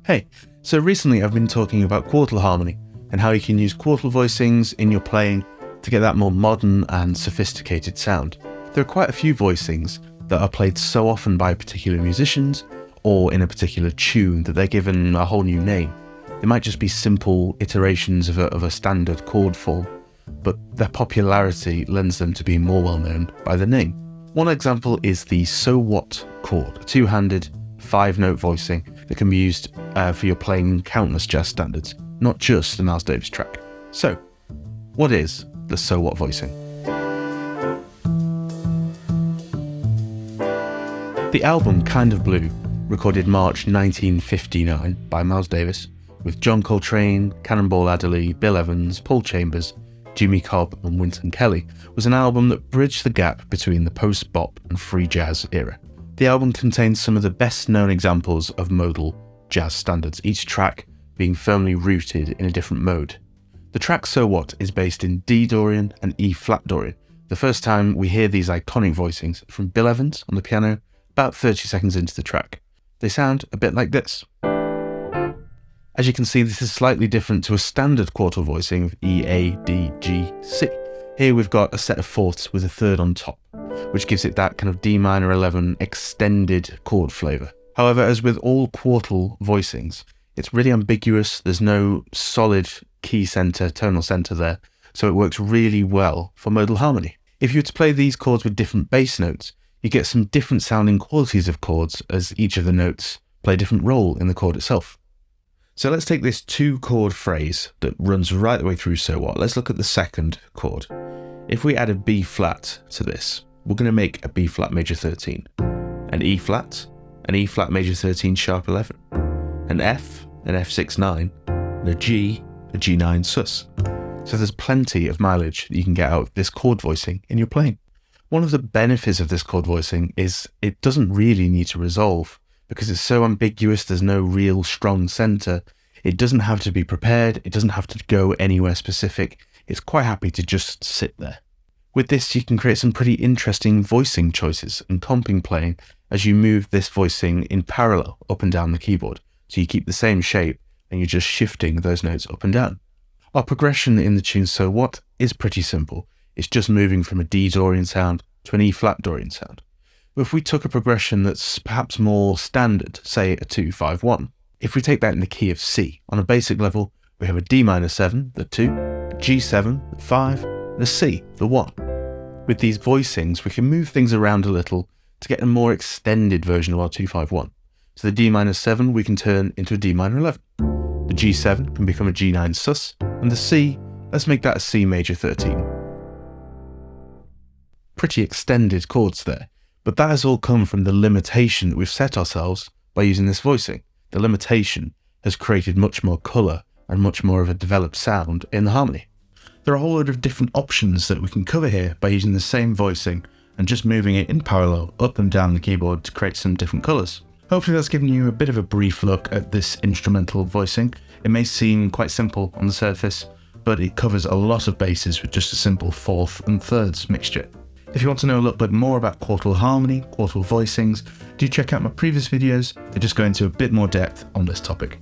Hey, so recently I've been talking about quartal harmony and how you can use quartal voicings in your playing to get that more modern and sophisticated sound. There are quite a few voicings that are played so often by particular musicians or in a particular tune that they're given a whole new name. They might just be simple iterations of a standard chord form, but their popularity lends them to be more well known by the name. One example is the So What chord, a two-handed 5-note voicing that can be used for your playing countless jazz standards, not just a Miles Davis track. So, what is the So What voicing? The album Kind of Blue, recorded March 1959 by Miles Davis, with John Coltrane, Cannonball Adderley, Bill Evans, Paul Chambers, Jimmy Cobb and Wynton Kelly, was an album that bridged the gap between the post-bop and free jazz era. The album contains some of the best-known examples of modal jazz standards, each track being firmly rooted in a different mode. The track So What is based in D Dorian and E flat Dorian. The first time we hear these iconic voicings from Bill Evans on the piano, about 30 seconds into the track. They sound a bit like this. As you can see, this is slightly different to a standard quartal voicing of E, A, D, G, C. Here we've got a set of fourths with a third on top, which gives it that kind of D minor 11 extended chord flavour. However, as with all quartal voicings, it's really ambiguous. There's no solid key centre, tonal centre there, so it works really well for modal harmony. If you were to play these chords with different bass notes, you get some different sounding qualities of chords as each of the notes play a different role in the chord itself. So let's take this 2-chord phrase that runs right the way through So What. Let's look at the second chord. If we add a B flat to this, we're going to make a B flat major 13, an E flat major 13 sharp 11, an F6 9, and a G9 sus. So there's plenty of mileage that you can get out of this chord voicing in your playing. One of the benefits of this chord voicing is it doesn't really need to resolve. Because it's so ambiguous, there's no real strong centre. It doesn't have to be prepared, it doesn't have to go anywhere specific. It's quite happy to just sit there. With this, you can create some pretty interesting voicing choices and comping playing as you move this voicing in parallel up and down the keyboard. So you keep the same shape and you're just shifting those notes up and down. Our progression in the tune So What is pretty simple. It's just moving from a D Dorian sound to an E flat Dorian sound. But if we took a progression that's perhaps more standard, say a 2-5-1, if we take that in the key of C, on a basic level, we have a D minor 7, the 2, a G7, the 5, and a C, the 1. With these voicings, we can move things around a little to get a more extended version of our 2-5-1. So the D minor 7 we can turn into a D minor 11. The G7 can become a G9 sus, and the C, let's make that a C major 13. Pretty extended chords there. But that has all come from the limitation that we've set ourselves by using this voicing. The limitation has created much more colour and much more of a developed sound in the harmony. There are a whole load of different options that we can cover here by using the same voicing and just moving it in parallel up and down the keyboard to create some different colours. Hopefully that's given you a bit of a brief look at this instrumental voicing. It may seem quite simple on the surface, but it covers a lot of bases with just a simple fourth and thirds mixture. If you want to know a little bit more about quartal harmony, quartal voicings, do check out my previous videos. They just go into a bit more depth on this topic.